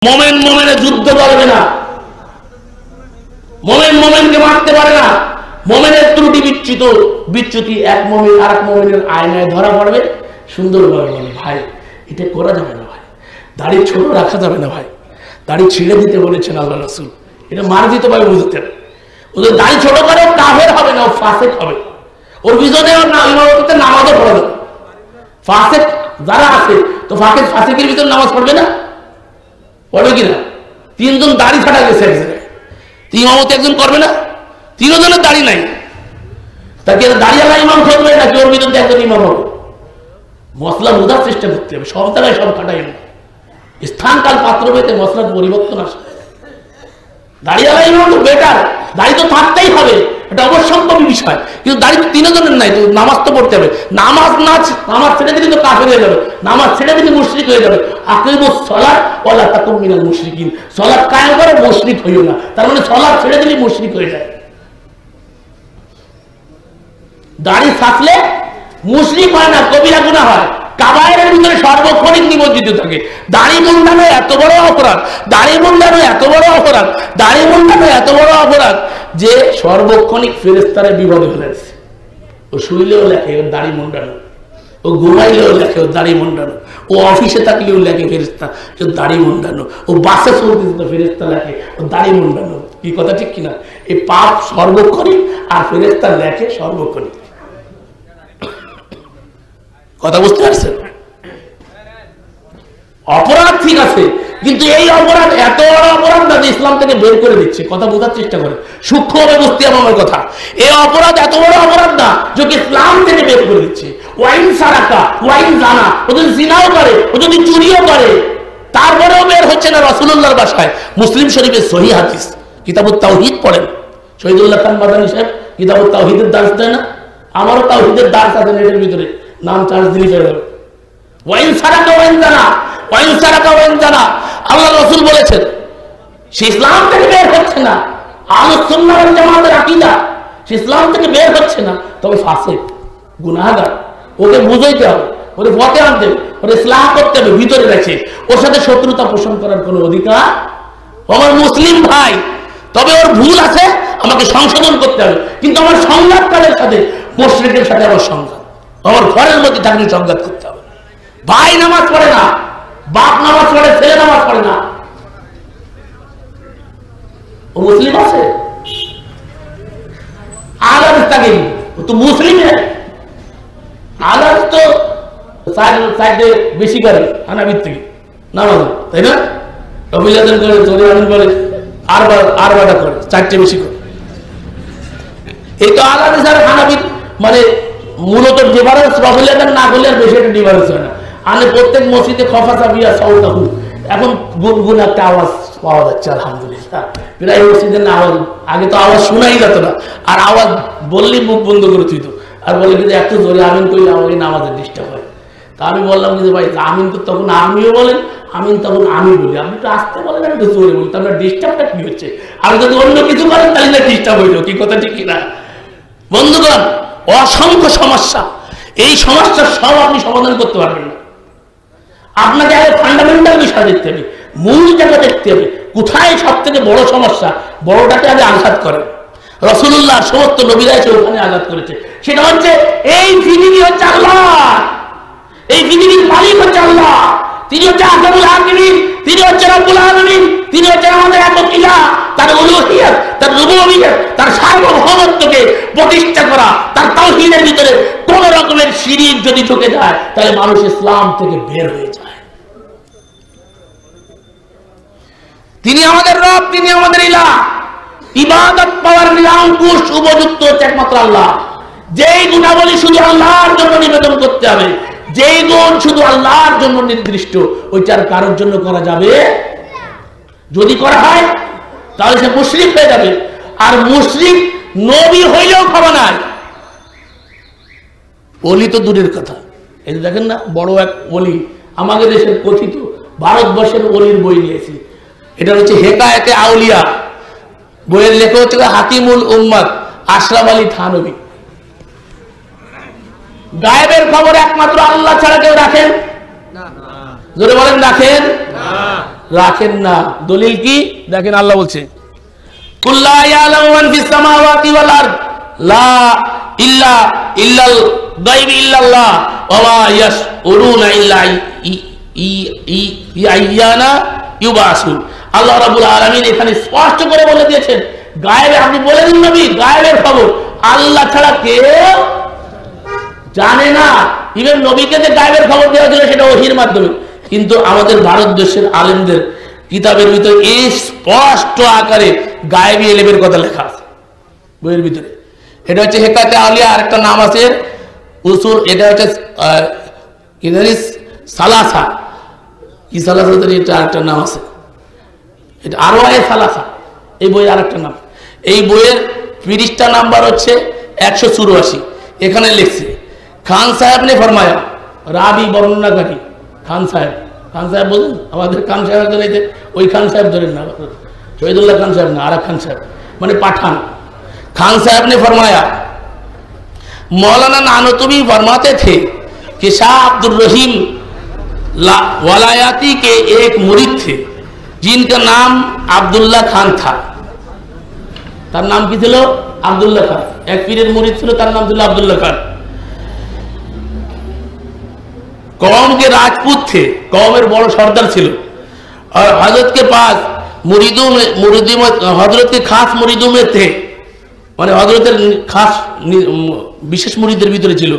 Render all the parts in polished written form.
মোমেন মোমেনে যুদ্ধ করবে না, মোমেন মোমেনকে মারতে পারে না। মোমেনের ত্রুটি বিচ্যুতি এক মোমেন আর এক মোমেনের আয়নায় ধরা পড়বে, সুন্দরভাবে বলে ভাই এটা করা যাবে না, ভাই দাড়ি ছোট রাখা যাবে না, ভাই দাড়ি ছিঁড়ে দিতে বলেছেন আল্লাহ রাসূল, এটা মার দিতে পারে বুঝতেন। ওদের দাড়ি ছোট করে কাফের হবে না, ও ফাসেক হবে। ওর পিছনে ইমামতিতে নামাজও পড়ে না। ফাসেক যারা আছে তো ফাসেকের ভিতরে নামাজ পড়বে না, পড়বে কিনা? তিনজন দাড়ি ছাড়া গেছে এক জায়গায়, ইমামতি একজন করবে না, তিনজনের দাড়ি নাই, তাকে দাড়িওয়ালা ইমাম করবে নাকি ওর ভিতরে একজন ইমাম হবে? মশলা বোঝার চেষ্টা করতে হবে, সব জায়গায় সব কাটাই না, স্থান কাল পাত্র পেতে মশলার পরিবর্তন আসে। দাড়িওয়ালা ইমাম তো বেটার, দাড়ি তো থাকতেই হবে, এটা অবশ্যম্ভাবী বিষয়, কিন্তু দাড়ি তো তিনজনের নাই, তো নামাজ তো পড়তে হবে। নামাজ ছেড়ে দিলে তো কাফের হয়ে যাবে, নামাজ ছেড়ে দিলে মুশরিক হয়ে যাবে। আকিমুস সালাত ওয়ালা তাকুম মিনাল মুশরিকিন, সালাত কায়েম করো মুশরিক হইও না, তার মানে সালাত ছেড়ে দিলে মুশরিক হয়ে যায়। দাড়ি থাকলে মুশরিক হয় না, কবিরা গুনাহ হয়। কাবায়েরের ভিতরে সর্বক্ষণিক নিমজ্জিত থাকে। দাড়ি মুন্ডানো এত বড় অপরাধ, দাড়ি মুন্ডানো এত বড় অপরাধ, দাড়ি মুন্ডানো এত বড় অপরাধ যে সর্বক্ষণিক ফেরেশতারে বিপদে ফেলেছে। ও শুইলেও লেখে ওর দাড়ি মুন্ডানো, ও ঘুমাইলেও লেখে ওর দাড়ি মুন্ডানো, ও অফিসে থাকলেও লেখে ফেরেশতা ওর দাড়ি মুন্ডানো, ও বাসে চলতে ফেরেশতা লেখে ওর দাড়ি মুন্ডানো। কি কথা ঠিক কিনা? এই পাপ সর্বক্ষণিক আর ফেরেশতা লেখে সর্বক্ষণিক। কথা বুঝতে পারছেন? অপরাধ ঠিক আছে, কিন্তু এই অপরাধ এত বড় অপরাধ না যে ইসলাম থেকে বের করে দিচ্ছে। কথা বোঝার চেষ্টা করে, সূক্ষ্মভাবে বুঝতে হবে আমার কথা। এই অপরাধ এত বড় অপরাধ না যে ইসলাম থেকে বের করে দিচ্ছে। ওয়াইন সারাকা, ওয়াইন জানা, ও যদি জিনাও করে, ও যদি চুরিও করে, তারপরেও বের হচ্ছে না রাসূলুল্লাহর বাসায়। মুসলিম শরীফের সহিহ হাদিস, কিতাবুত তাওহীদ পড়েন, শহীদুল্লাহ খান মাদানী সাহেব কিতাবুত তাওহীদের দার্স দেয় না? আমারও তাওহীদের দার্স আছে নেটের ভিতরে, নাম চার্জ দিলে পেয়ে যাবে। ওয়াইন সারাকা ওয়াইন জানা, ওয়াইন সারাকা ওয়াইন জানা, আল্লাহ রাসূল বলেছেন। সে ইসলাম থেকে বের হচ্ছে না, আহলুস সুন্নাহ ওয়াল জামাতের আকীদা, সে ইসলাম থেকে বের হচ্ছে না, তবে ফাসিক, গুনাহগার। ওকে বুঝাইতে হবে, ওরে পথে আনতে হবে, ওরে ইসলাহ করতে হবে, ভিতরে রেখে। ওর সাথে শত্রুতা পোষণ করার কোনো অধিকার আমার মুসলিম ভাই। তবে ওর ভুল আছে, আমাকে সংশোধন করতে হবে, কিন্তু আমার সংঘাতকালের সাথে মুশরিকের সাথে আমার সংঘাত, আমার ঘরের মধ্যে থাকলে সংঘাত করতে হবে। ভাই নামাজ পড়ে না, বাপ নামাজ পড়ে, ছেলে নামাজ পড়ে না, ও মুসলিম আছে? আলাদ থাকে, ও তো মুসলিম। আলাদ তো সাইডে বেশি করে হানাফির থেকে নামাজ, তাই না? অভিযান করে, জোরে আমিন করে, আর বাটা করে, চারটে বেশি করে। এই তো আলাদা স্যার হানাফি, মানে মূলত ডিফারেন্স রবিলেন না করলে আর বেশি একটা ডিফারেন্স হয় না। আমি প্রত্যেক মসজিদে খফা চাবিয়া সাউদাহু, এখন গুনগুন একটা আওয়াজ পাওয়া যাচ্ছে আলহামদুলিল্লাহ। প্রায় মসজিদের না আওয়াজ, আগে তো আওয়াজ শোনাই যেত না, আর আওয়াজ বললেই মুখ বন্ধ করে তুই তো, আর বলে কিন্তু এত জোরে আমিন করলে আমাকে নামাজের ডিস্টার্ব হয়। তা আমি বললাম যে ভাই আমিন তো তখন আমিও বলেন, আমিন তখন আমি বলি, আপনি তো আসতে বলেন, আমি তো জোরে বলি, তাহলে ডিস্টার্বটা কি হচ্ছে? আর যদি অন্য কিছু করেন তাহলে না ডিস্টার্ব হইল। কি কথা ঠিক কিনা বন্ধুগণ? অসংখ্য সমস্যা, এই সমস্যার সব আপনি সমাধান করতে পারবেন না। আপনাকে আগে ফান্ডামেন্টাল বিষয় দেখতে হবে, মূল জায়গা দেখতে হবে, কোথায় সব থেকে বড় সমস্যা, বড়টাকে আগে আঘাত করেন। রাসূলুল্লাহ সমস্ত নবীরা এসে ওখানে আঘাত করেছে, সেটা হচ্ছে এই পৃথিবী হচ্ছে আল্লাহ, এই পৃথিবীর মালিক হচ্ছে আল্লাহ, তিনি হচ্ছে আহকামুল হাকিমিন, তিনি হচ্ছে রব্বুল আলামিন, তিনি হচ্ছে আমাদের একক ইলাহ। তার উলুহিয়ত, তার রুবুবিয়ত, তার সার্বভৌমত্বকে প্রতিষ্ঠা করা, তার তাওহীদের ভিতরে কোন রকমের শিরিক যদি ঢুকে যায় তাহলে মানুষ ইসলাম থেকে বের হয়ে যায়। তিনি আমাদের রব, তিনি আমাদের ইলাহ। ইবাদত পাওয়ার নিরঙ্কুশ উপযুক্ত হচ্ছে একমাত্র আল্লাহ। যেই গুণাবলী শুধু আল্লাহর জন্য নিবেদন করতে হবে, যেই গুণ শুধু আল্লাহর জন্য নির্দিষ্ট, ওইটার কারোর জন্য করা যাবে, যদি করা হয় তাহলে সে মুশরিক হয়ে যাবে। আর মুশরিক নবী হইলেও ক্ষমা নাই, ওলি তো দূরের কথা। এই যে দেখেন না, বড় এক ওলি, আমাদের দেশের কথিত ভারতবর্ষের ওলির বই নিয়েছি, এটা হচ্ছে হেকায়েতে আউলিয়া, বইয়ের লেখক হচ্ছে হাকিমুল উম্মাত আশরাফ আলী থানভী। গায়েবের খবর একমাত্র আল্লাহ ছাড়া কেউ রাখেন? জোরে বলেন রাখেন? রাখেন না। দলিল কি দেখেন, আল্লাহ বলছে কুল্লা ইয়ালামু মান ফিস সামাওয়াতি ওয়াল আরদ লা ইল্লা ইল্লাল গায়বি ইল্লাল্লাহ ওয়া মা ইয়াশউরুনা ইল্লা ইয়ানা ইউবাসুন। আল্লাহ রাব্বুল আলামিন এখানে স্পষ্ট করে বলে দিয়েছেন গায়েবে, আপনি বলে দিন নবী গায়েবের খবর আল্লাহ ছাড়া কেউ জানে না। ইভেন নবীকে যে গায়েবের খবর দেওয়া ছিল সেটা ওহীর মাধ্যমে, কিন্তু আমাদের ভারতবর্ষের আলেমদের কিতাবের ভিতরে এই স্পষ্ট আকারে গায়েবী এলেমের কথা লেখা আছে বইয়ের ভিতরে। এটা হচ্ছে হেকাতে আউলিয়া, আরেকটা নাম আছে উসুল, এটা হচ্ছে সালাসা, কি সালাসা, এটা আরেকটা নাম আছে, এটা আরওয়ায়ে সালাসা, এই বইয়ের আরেকটা নাম। এই বইয়ের পৃষ্ঠা নাম্বার হচ্ছে 184। এখানে লিখছে খান সাহেব নে ফরমায়া, রাবি বর্ণনাকারী খান সাহেব। খান সাহেব বলুন, আমাদের খান সাহেব ধরে, ওই খান সাহেব ধরেন না, শহীদুল্লাহ খান সাহেব না, আর খান সাহেব মানে পাঠান। खान साहब ने फरमाया मौलाना नानोतवी फरमाते थे कि शाह अब्दुल रहीम वलायती के एक मुरीद थे जिनका नाम अब्दुल्ला खान था। तार नाम की छिलो अब्दुल्ला खान, एक पीरेर मुरीद छिलो तार नाम छिलो अब्दुल्ला खान। कौम के राजपूत थे, कौमेर बड़ सरदार छिलो और हजरत के पास मुरीदों में हजरत के खास मुरीदों में थे, माने हजरतेर खास विशेष मुरीदर भीतरे छिलो।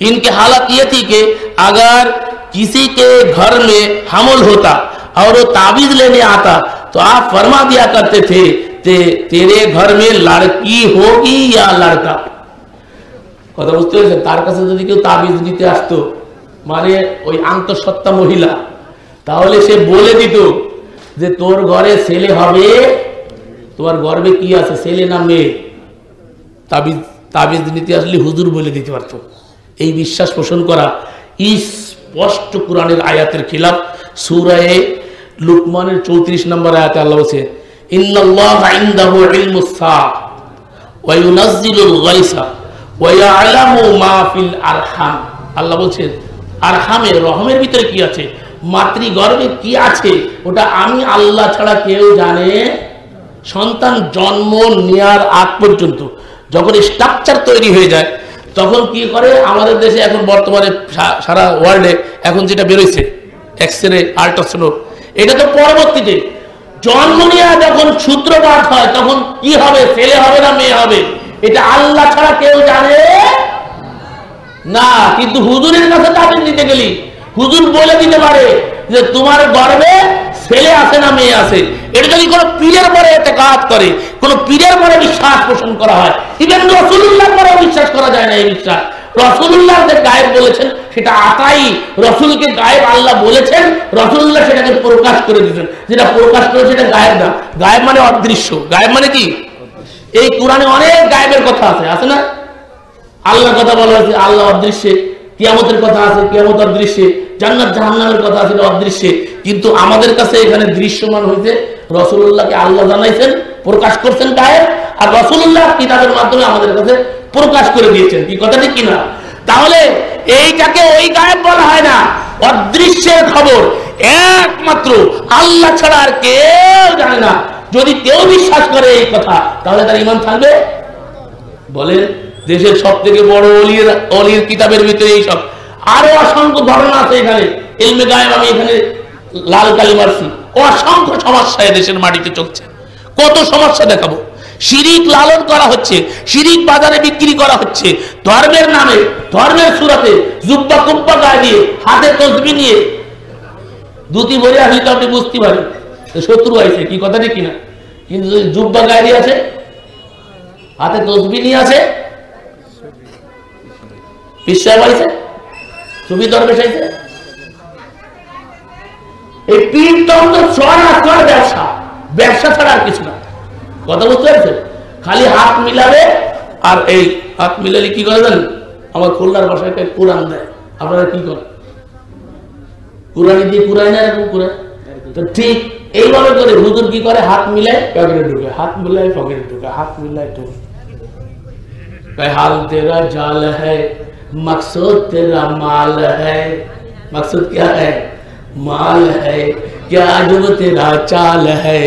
इनके हालत ये थी कि अगर किसी के घर में हमल होता और वो ताबीज लेने आता तो आप फरमा दिया करते थे तेरे घर में लड़की होगी या लड़का। कथा बुझते पेरेछेन? तार काछे जोदि केउ ताबीज दिते आसतो माने ओई आंतरसत्ता महिला, ताहले से बोले दित जे तोर घरे ছেলে হবে, তোমার গর্ভে কি আছে ছেলে না মেয়ে। তাবিজ নিতে আসলে হুজুর বলে দিতে পারতো। এই বিশ্বাস পোষণ করা স্পষ্ট কোরআনের আয়াতের খিলাফ। সূরা লুকমানের 34 নম্বর আয়াতে আল্লাহ বলেছে ইন্নাল্লাহা ইনদাহু ইলমুস সাআ ওয়া ইউনাজ্জিলুল গায়সা ওয়া ইয়ালামু মা ফিল আরহাম। আল্লাহ বলেছে আরহামে, রহমের ভিতরে কি আছে, মাতৃগর্ভে কি আছে, ওটা আমি আল্লাহ ছাড়া কেউ জানে। সন্তান জন্ম নেওয়ার আগ পর্যন্ত যখন স্ট্রাকচার তৈরি হয়ে যায় তখন কি করে আমাদের দেশে এখন বর্তমানে সারা ওয়ার্ল্ডে এখন যেটা বেরোইছে এক্সরে আল্ট্রাসাউন্ড, এটা তো পরবর্তীতে জন্ম নেওয়া যখন সূত্রপাত হয় তখন কি হবে, ছেলে হবে না মেয়ে হবে, এটা আল্লাহ ছাড়া কেউ জানে না। কিন্তু হুজুরের কাছে তাবিজ নিতে গেলি হুজুর বলে দিতে পারে যে তোমার গর্ভে ছেলে আছে না মেয়ে আছে। এটা যদি কোনো পীরের পরে ইতিকাদ করে, কোনো পীরের পরে বিশ্বাস পোষণ করা হয়, ইভেন রাসূলুল্লাহর পরে বিশ্বাস করা যায় না। এই বিশ্বাস রাসূলুল্লাহ যে গায়েব বলেছেন সেটা আতাই, রাসূলকে গায়েব আল্লাহ বলেছেন, রাসূলুল্লাহ সেটাকে প্রকাশ করে দিয়েছেন। যেটা প্রকাশ করে সেটা গায়েব না, গায়েব মানে অদৃশ্য। গায়েব মানে কি? এই কোরআনে অনেক গায়েবের কথা আছে, আছে না? আল্লাহর কথা বলা হয়েছে আল্লাহ অদৃশ্যে, কিয়ামতের কথা আছে কিয়ামত অদৃশ্যে, জান্নাত জাহান্নামের কথা আছে অদৃশ্যে। কিন্তু আমাদের কাছে এখানে দৃশ্যমান হইতে রাসূলুল্লাহকে আল্লাহ জানাইছেন, প্রকাশ করছেন গায়েব, আর রাসূলুল্লাহ কিতাবের মাধ্যমে আমাদের কাছে প্রকাশ করে দিয়েছেন। কি কথা ঠিক কিনা? তাহলে এইটাকে ওই গায়েব বলা হয় না, অদৃশ্যের খবর একমাত্র আল্লাহ ছাড়া আর কেউ জানে না। যদি কেউ বিশ্বাস করে এই কথা তাহলে তার ঈমান থাকবে? বলেন দেশের সব থেকে বড় অলির কিতাবের ভিতরে এইসব আরো অসংখ্য ঘটনা আছে। এখানে ইলমে গায়েব আমি এখানে লাল কালি মারছি, অসংখ্য সমস্যা দেশের মাটিতে চলছে। কত সমস্যা দেখাবো। শিরিক লালন করা হচ্ছে, শিরিক বাজারে বিক্রি করা হচ্ছে, ধর্মের নামে ধর্মের সুরাতে জুব্বা কুব্বা গায়ে দিয়ে হাতে তসবিহ নিয়ে দুটি ভরে আসলে তো আপনি বুঝতে পারেন শত্রু আইছে। কি কথা ঠিক কিনা? কিন্তু জুব্বা গায়ে দিয়ে আছে, হাতে তসবিহ নিয়ে আছে, বিশ্বাস আইছে, ছবি দরবেশ আইছে। এই পীর তন্ত্র চড় ব্যবসা, ব্যবসা ছাড়া আর কিছু না। কথা বুঝতে পারছেন? খালি হাত মিলাবে, আর এই হাত মিলালে কি করে জানেন? আমার খুলনার ভাষায় কোরআন দেয়, আপনারা কি করেন? কোরআনি দিয়ে কোরআন না, এরকম কোরআন তো ঠিক এইভাবে করে হুজুর কি করে? হাত মিলায় পকেটে ঢুকে, হাত মিলায় পকেটে ঢুকে, হাত মিলায় ঢুকে। হাল তেরা জাল হ্যায় मकसूद तेरा माल है। मकसूद क्या है? माल है। क्या अजब तेरा चाल है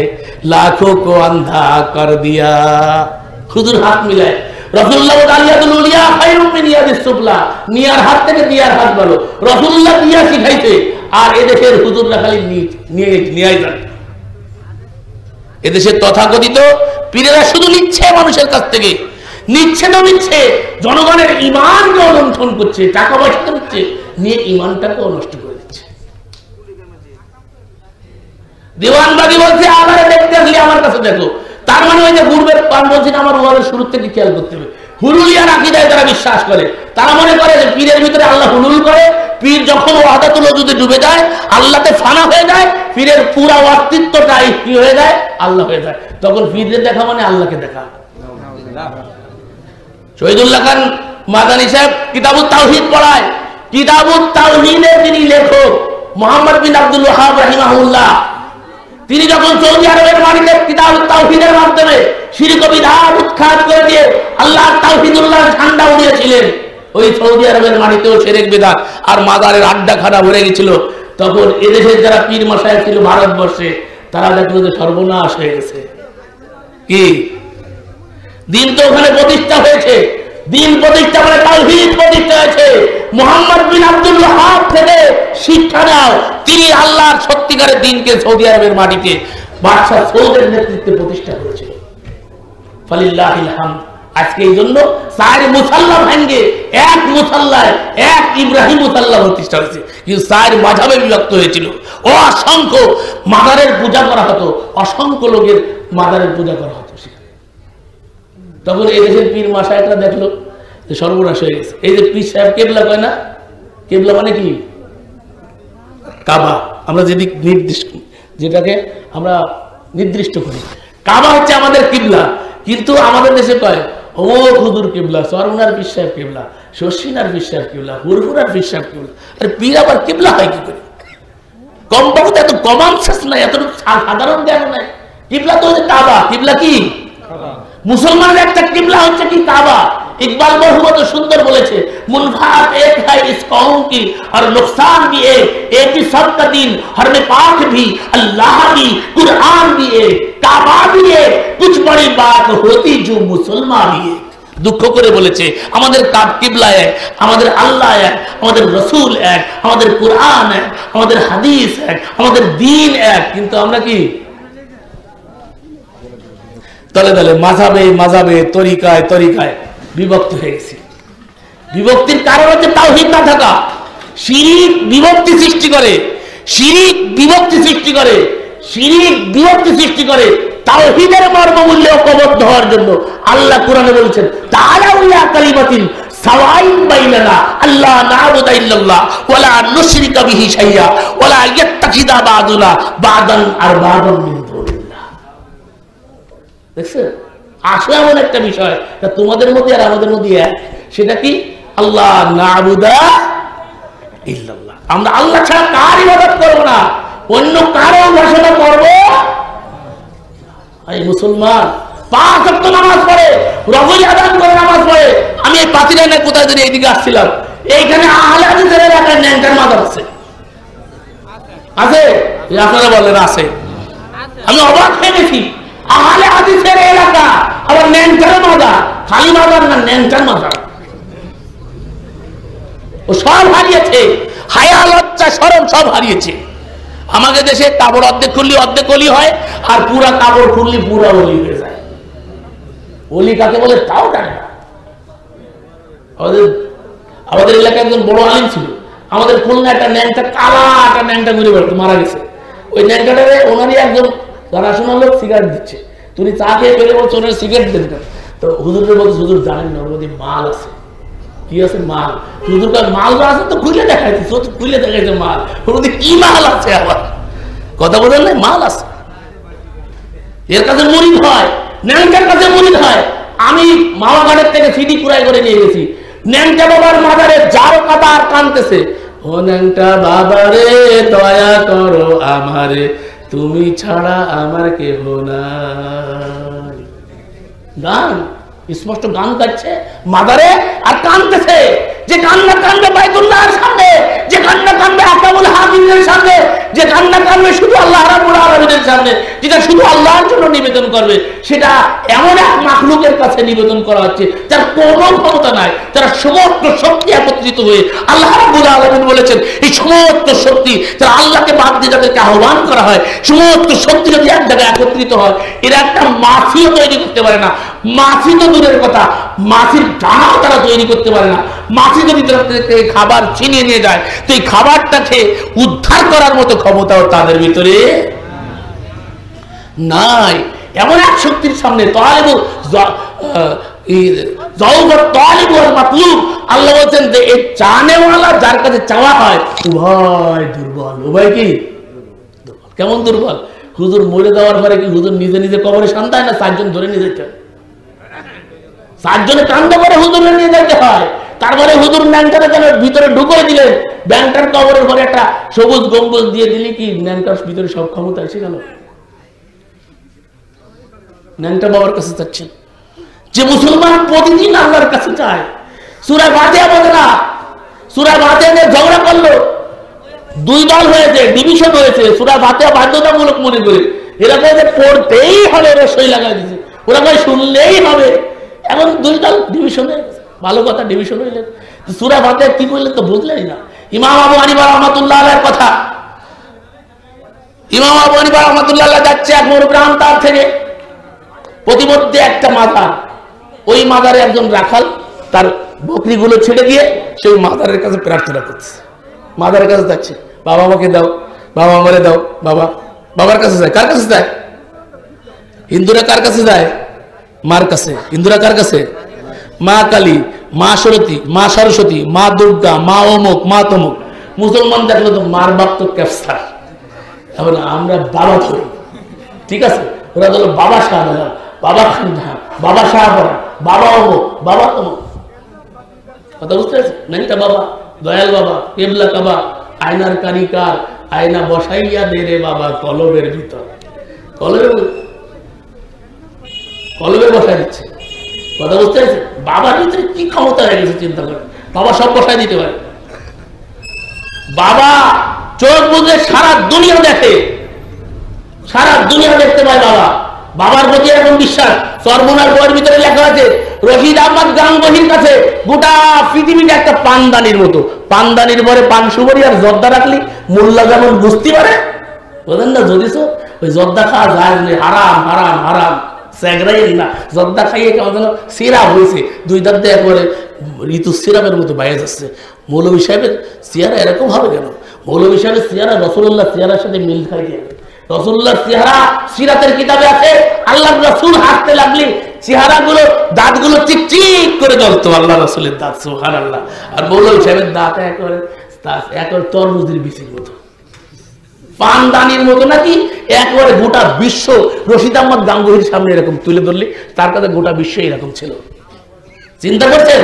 लाखों को अंधा कर दिया। হুজুর হাত মিলায় রাসূলুল্লাহ তাআলিয়াতুল উলিয়া খায়রুম মিন ইয়াদিস সুফলা, নিয়ার হাত থেকে দিয়ার হাত ভালো। রাসূলুল্লাহ দিয়া শিখাইতে আর এদেশের হুজুররা খালি নিয়ে যান। এদেশের তথাকথিত পীরেরা শুধু নিচ্ছে মানুষের কাছ থেকে, নিচ্ছে তো নিচ্ছে, জনগণের ঈমানকে অলঙ্ঘন করছে, টাকা পয়সা তো নিচ্ছে, নিয়ে ঈমানটাকেও নষ্ট করে দিচ্ছে। দেওয়ানবাগি বলছে আমারে দেখতে আসলে আমার কাছে দেখো, তার মানে ওই যে পূর্বের পান বলছেন আমার ওয়াজের শুরু থেকে খেয়াল করতে হবে। হুলুলিয়ার আকীদায় তারা বিশ্বাস করে, তারা মনে করে যে পীরের ভিতরে আল্লাহ হুলুল করে, পীর যখন ওয়াহদাতুল ওজুদে ডুবে যায়, আল্লাহতে ফানা হয়ে যায়, পীরের পুরা অস্তিত্বটা কি হয়ে যায়, আল্লাহ হয়ে যায়, তখন পীরদের দেখা মানে আল্লাহকে দেখা। শহীদুল্লাহ খান মাদানী সাহেব কিতাবুত তাওহীদ পড়ায়, কিতাবুত তাওহীদের যিনি লেখক মুহাম্মদ বিন আব্দুল ওয়াহাব রাহিমাহুল্লাহ, তিনি যখন সৌদি আরবের মাটিতে কিতাবুত তাওহীদের মাধ্যমে শিরক ও বিদআত উৎখাত করে দিয়ে আল্লাহর তাওহীদুল্লাহর ঝান্ডা উড়িয়েছিলেন, ওই সৌদি আরবের মাটিতেও শিরক বিদআত আর মাজারের আড্ডাখানা ভরে গেছিল। তখন এদেশের যারা পীর মাশায়েখ ছিল ভারতবর্ষে, তারা দেখলো যে সর্বনাশ হয়ে গেছে। কি দিন তো ওখানে প্রতিষ্ঠা হয়েছে, দিন প্রতিষ্ঠা মানে তাওহীদ প্রতিষ্ঠা হয়েছে। মুহাম্মদ বিন আব্দুল ওয়াহাব থেকে শিক্ষা নাও, তিনি আল্লাহর সত্যিকারের দ্বীনকে সৌদি আরবের মাটিতে বাদশা সৌদের নেতৃত্বে প্রতিষ্ঠা করেছিল। ফালিল্লাহিল হামদ। আজকে এই জন্য চার মুসাল্লা ভাঙ্গে এক মুসাল্লায় এক ইব্রাহিম মুসাল্লা প্রতিষ্ঠা হয়েছে, কিন্তু চার মাযহাবে বিভক্ত হয়েছিল। অসংখ্য মাজারের পূজা করা হতো, অসংখ্য লোকের মাজারের পূজা করা হতো। তখন এই দেশের পীর মাশায়েখরা দেখলো যে সর্বনাশ হয়ে গেছে। এই যে পীর সাহেব কেবলা কয় না, কেবলা মানে কি? কাবা। আমরা যেদিক যেটাকে আমরা নির্দিষ্ট করি, কাবা হচ্ছে আমাদের কিবলা, কিন্তু আমাদের দেশে কয় অমুক হুজুর কিবলা, সরমুনার পীর সাহেব কিবলা, শশিনার পীর সাহেব কিবলা, হুরহুরার পীর সাহেব কিবলা। আরে পীর আবার কিবলা হয় কি করে? কমপক্ষে এত কমন সেন্স নাই, এত সাধারণ জ্ঞান নাই। কিবলা তো হচ্ছে কাবা। কিবলা কি? মুসলমানের একটা কিবলা হচ্ছে কি? কাবা। इकबाल बहुत सुंदर बोले मुनफात एक है इस कौम की और नुकसान भी एक ही सबका दिन हर में पाक भी अल्लाह भी कुरान भी एक काबा भी एक कुछ बड़ी बात होती जो मुसलमान भी एक। দুঃখ করে বলেছে আমাদের কিবলা এক, আমাদের আল্লাহ এক, আমাদের রাসূল এক, আমাদের কুরআন এক, আমাদের হাদিস এক, আমাদের দ্বীন এক, কিন্তু আমরা কি তলে তলে মাযহাবে মাযহাবে তরিকায় তরিকায় বিভক্ত হয়ে গেছি। বিভক্তির কারণ হচ্ছে তাওহীদ না থাকা। শিরিক বিভক্তি সৃষ্টি করে, শিরিক বিভক্তি সৃষ্টি করে, শিরিক বিভক্তি সৃষ্টি করে। তাওহীদের মর্মমূল্য ঐক্যবদ্ধ হওয়ার জন্য আল্লাহ কোরআনে বলেছেন তাআলাউ ইলা কালিমাতিন সাওয়াইন বাইনানা আল্লা না'বুদা ইল্লাল্লাহ ওয়ালা নুশরিকা বিহি শাইআ ওয়ালা ইয়াত্তাখিযা বা'দুনা বা'দান আরবাবান মিন দুনিল্লাহ। দেখছেন আসলে এমন একটা বিষয় তোমাদের মধ্যে আর আমাদের মধ্যে এক, সেটা কি আল্লাহ না'বুদা ইল্লাল্লাহ। আমরা আল্লাহ ছাড়া কার ইবাদত করব না, অন্য কারো উপাসনা করব। এই মুসলমান 5 ওয়াক্ত নামাজ পড়ে, রজনী আদান করে নামাজ পড়ে। আমি এই পাতিরানা কোথায় ধরে এইদিকে আসছিলাম, এইখানে আহলে হাদিসের এলাকায় ন্যাংটার মাজার আছে, আছে আপনারা বলেন আছে? আমি অবাক হয়ে গেছি, আহলে হাদিসের এলাকা আবার ন্যাংটার মাজার, খালি মাজার না ন্যাংটার মাজার। ও সব হারিয়েছে, হায়া লজ্জা শরম সব হারিয়েছে। আমাদের দেশে কাপড় অর্ধেক খুললি অর্ধেক অলি হয়, আর পুরা কাপড় খুললি পুরা অলি হয়ে যায়। অলি কাকে বলে তাও জানে না। আমাদের এলাকায় একজন বড় আলিম ছিল, আমাদের খুলনা একটা ন্যাংটা কালা একটা ন্যাংটা ঘুরে বেড়াতো, মারা গেছে। ওই ন্যাংটাটারে ওনারই একজন জানাশোনা লোক সিগারেট দিচ্ছে, তুমি চা খেয়ে পেলে বলছো ওনার সিগারেট দেন। তো হুজুরের বলছে হুজুর জানেন না ওর মধ্যে মাল আছে। কি আছে? মাল। হুজুর কাছে মাল আছে তো খুলে দেখাইছে, খুলে দেখাইছে মাল, ওর মধ্যে কি মাল আছে? আবার কথা বলেন না, মাল আছে। এর কাছে মুরিদ হয়, ন্যাংটার কাছে মুরিদ হয়। আমি মাওয়াঘাটের থেকে সিডি কুড়াই করে নিয়ে গেছি, ন্যাংটা বাবার মাজারে যার কথা আর কানতেছে, ও ন্যাংটা বাবারে দয়া করো আমারে, তুমি ছাড়া আমার কেহ নাই। গান স্পষ্ট গান গাচ্ছে মাদারে আর কানতেছে। যে কান্না কান্দে বাইতুল্লাহর সামনে, যে কান্না কান্দে আকাবুল হাকিমের সামনে, যে কান্না কাঁদবে শুধু আল্লাহ রাব্বুল আলামিনের সামনে, যেটা শুধু আল্লাহর জন্য নিবেদন করবে, সেটা এমন এক মাখলুকের কাছে নিবেদন করা হচ্ছে যার কোনো ক্ষমতা নাই, যারা সমস্ত শক্তি একত্রিত হয়ে, আল্লাহ রাব্বুল আলামিন বলেছেন এই সমস্ত শক্তি যারা আল্লাহকে বাদ দিয়ে যাদেরকে আহ্বান করা হয়, সমস্ত শক্তি যদি এক জায়গায় একত্রিত হয়, এরা একটা মাছিও তৈরি করতে পারে না। মাছি তো দূরের কথা, মাছির ডানাও তারা তৈরি করতে পারে না। মাছি যদি খাবার ছিনিয়ে নিয়ে যায়, তো এই খাবারটাকে উদ্ধার করার মতো ক্ষমতাও তাদের ভিতরে নাই। এমন এক শক্তির সামনে আল্লাহ বলছেন যে এই চানেওয়ালা যার কাছে চাওয়া হয় উভয় দুর্বল। উভয় কি দুর্বল? কেমন দুর্বল? হুজুর মরে যাওয়ার পরে কি হুজুর নিজে নিজে কবরে শান্তায় না 4 জন ধরে নিয়ে যেতে হয়? 4 জনে কান্দ করে হুজুরে নিয়ে যেতে হয়। তারপরে হুজুর ন্যাংটারে কেন ভিতরে ঢুকে দিলেন? ব্যাংটার কবরের পরে একটা সবুজ গম্বুজ দিয়ে দিলি কি ন্যাংটার ভিতরে সব ক্ষমতা এসে গেল? ন্যাংটা বাবার কাছে যাচ্ছেন। যে মুসলমান প্রতিদিন আল্লাহর কাছে চায়, সূরা ফাতিহা বলে না, সূরা ফাতিহা নিয়ে ঝগড়া করলো, 2 দল হয়েছে, ডিভিশন হয়েছে, সূরা ফাতিহা বাধ্যতামূলক মনে করে এরা বলে পড়তেই হবে, রসই লাগাই দিচ্ছে, ওরা কয় শুনলেই হবে। এখন 2 দল ডিভিশন হয়ে গেছে। ভালো কথা, ডিভিশন হইলেন, সূরা ফাতিহা কি করলেন তো বুঝলেই না। ইমাম আবু হানিফা রাহমাতুল্লাহ আলাইহির কথা, ইমাম আবু হানিফা রাহমাতুল্লাহ আলাইহি যাচ্ছে এক মরুগ্রাম, তার থেকে প্রতিমধ্যে একটা মাজার, ওই মাজারে একজন রাখাল তার বকরিগুলো ছেড়ে দিয়ে সেই মাজারের কাছে প্রার্থনা করছে। মাজারের কাছে যাচ্ছে, বাবা আমাকে দাও, বাবা আমারে দাও, বাবা। বাবার কাছে যায়। কার কাছে যায়? হিন্দুরা কার কাছে যায়? মার কাছে। হিন্দুরা কার কাছে? মা কালী, মা সরস্বতী, মা সরস্বতী, মা দুর্গা, মা অমুক, মা তমুক। মুসলমান দেখলো তো মার বাপ তো ক্যাপসার, এখন আমরা বাবা ধরি, ঠিক আছে? ওরা হলো বাবা শাহজাহান, বাবা খানজাহান, বাবা শাহপরা, বাবা অমুক, বাবা তমুক। কথা বুঝতে পারছি? নাইটা বাবা, দয়াল বাবা, কেবলা কাবা, আয়নার কারিকার, আয়না বসাইয়া দে রে বাবা কলবের ভিতর। কলবে বসাই দিচ্ছে। কথা বুঝতে পারছি? বাবার ভিতরে কি ক্ষমতা হয়ে গেছে চিন্তা করে। বাবা সব বসাই দিতে পারে। বাবা চোখ বুঝে সারা দুনিয়া দেখে, সারা দুনিয়া দেখতে পায় বাবা। বাবার প্রতি এরকম বিশ্বাস। সর্বনার বইয়ের ভিতরে লেখা আছে রশিদ আহমদ গাঙ্গুহির কাছে গোটা পৃথিবীটা একটা পানদানির মতো। পানদানির পরে পান সুপারি আর জর্দা রাখলি মোল্লা যেমন বুঝতে পারে, বলেন না যদি ওই জর্দা খাওয়া যায় হারাম হারাম হারাম, স্যাগরাই না জর্দা খাইয়ে কেমন যেন সিরাপ হয়েছে, 2 দাঁত দিয়ে একবারে ঋতু সিরাপের মতো বাইরে যাচ্ছে। মৌলভী সাহেবের চেহারা এরকম হবে কেন? মৌলভী সাহেবের চেহারা রাসূলুল্লাহ চেহারার সাথে মিল খাই দিয়ে। রাসূলুল্লাহ চেহারা সিরাতের কিতাবে আছে, আল্লাহর রাসূল হাসতে লাগলে চেহারাগুলো দাঁতগুলো চিকচিক করে জ্বলতো, আল্লাহ রাসূলের দাঁত, সুবহানাল্লাহ। আর মৌলভী সাহেবের দাঁত একবারে তরমুজের বিচির মতো, পানদানির মতো নাকি একবারে গোটা বিশ্ব রশিদ আহমদ গাঙ্গুহির সামনে এরকম তুলে ধরলে তার কাছে গোটা বিশ্ব এরকম ছিল। চিন্তা করছেন?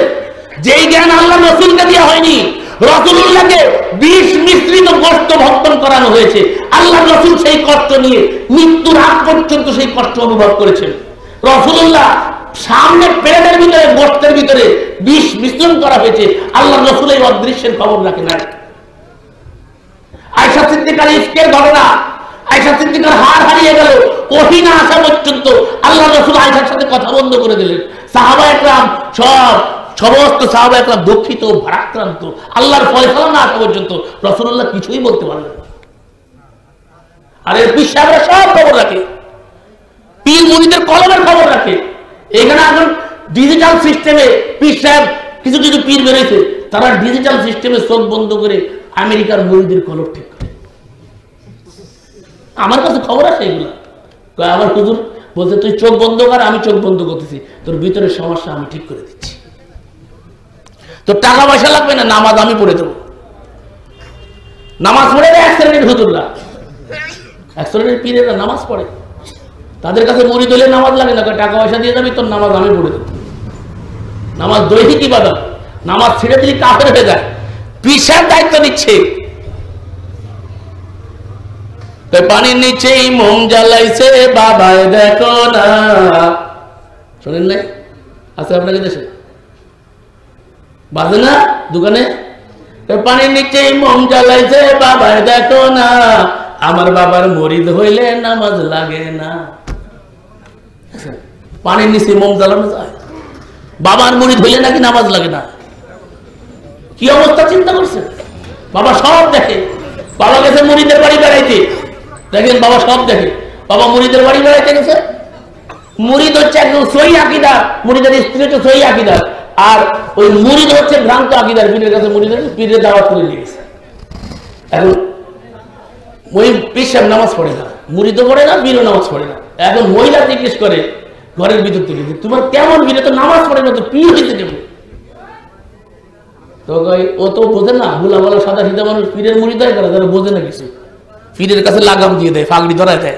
যেই জ্ঞান আল্লাহ রাসূলকে দেওয়া হয়নি, রাসূলুল্লাহকে বিষ মিশ্রিত গোশত ভক্ষণ করানো হয়েছে। আল্লাহ রাসূল সেই কষ্ট নিয়ে মৃত্যুর আগ পর্যন্ত সেই কষ্ট অনুভব করেছেন। রাসূলুল্লাহ সামনে পেটের ভিতরে গোশতের ভিতরে বিষ মিশ্রণ করা হয়েছে, আল্লাহ রাসূল এই অদৃশ্যের খবর রাখে না। আয়েশা সিদ্দিকার ইফকের ঘটনা, আয়েশা সিদ্দিকার হাড় হারিয়ে গেল, ওহী না আসা পর্যন্ত আল্লাহ রাসূল আয়েশার সাথে কথা বন্ধ করে দিলেন। সাহাবায়ে কেরাম সমস্ত সাহাবায়ে কেরাম দুঃখিত, ভারাক্রান্ত, আল্লাহর ফয়সালা না আসা পর্যন্ত রাসূলুল্লাহ কিছুই বলতে পারলেন না। আর এর পীর সাহেবরা সব খবর রাখে, পীর মুরিদের কলমের খবর রাখে। এখানে এখন ডিজিটাল সিস্টেমে পীর সাহেব কিছু কিছু পীর বেরোয়েছে, তারা ডিজিটাল সিস্টেমে চোখ বন্ধ করে আমেরিকার মুরিদের কলম ঠিক করে। আমার কাছে খবর আছে এগুলো। আমার হুজুর বলছে তুই চোখ বন্ধ কর, আমি চোখ বন্ধ করতেছি, তোর ভিতরের সমস্যা আমি ঠিক করে দিচ্ছি, তোর টাকা পয়সা লাগবে না, নামাজ আমি পড়ে দেবো। নামাজ পড়ে দেয় এক শ্রেণীর হুজুররা, এক শ্রেণীর পীরেরা নামাজ পড়ে, তাদের কাছে মুরিদ হলে নামাজ লাগে না, টাকা পয়সা দিয়ে যাবি, তোর নামাজ আমি পড়ে দেবো। নামাজ দৈহিক ইবাদত, নামাজ ছেড়ে দিলে কাফের হয়ে যায়। পীর সাহেব দায়িত্ব নিচ্ছে, পানির নিচেই মোম জ্বালাইছে বাবায় দেখো না, শোনেন নাই? আছে আপনাকে দেশে বাজে না দোকানে? পানির নিচেই মোম জ্বালাইছে বাবায় দেখো না, আমার বাবার মরিদ হইলে নামাজ লাগে না। পানির নিচে মোম জ্বালানো যায়? বাবার মরিদ হইলে নাকি নামাজ লাগে না? কি অবস্থা চিন্তা করছে? বাবা সব দেখে। বাবা গেছে মুরিদের বাড়ি বেড়াইতে, দেখেন বাবা সব দেখে। বাবা মুরিদের বাড়ি বেড়াইতে গেছে, মুরিদ হচ্ছে একদম সহি আকীদার, মুরিদের স্ত্রী হচ্ছে সহি আকীদার, আর ওই মুরিদ হচ্ছে ভ্রান্ত আকীদার। পীরের কাছে মুরিদের পীরের দাওয়াত করে নিয়ে গেছে। এখন ওই পীর সাহেব নামাজ পড়ে না, মুরিদও পড়ে না, পীরও নামাজ পড়ে না। এখন মহিলা জিজ্ঞেস করে ঘরের ভিতর থেকে, তোমার কেমন পীর? তো নামাজ পড়ে না, তো পীর হইতে কেমন? তো ও তো বোঝে না, ভুলা বলা সাদা সিধা মানুষ পীরের মুরিদ হয়, তারা বোঝে না কিছু। পীরের কাছে লাগাম দিয়ে দেয়, ফাগড়ি ধরায় দেয়,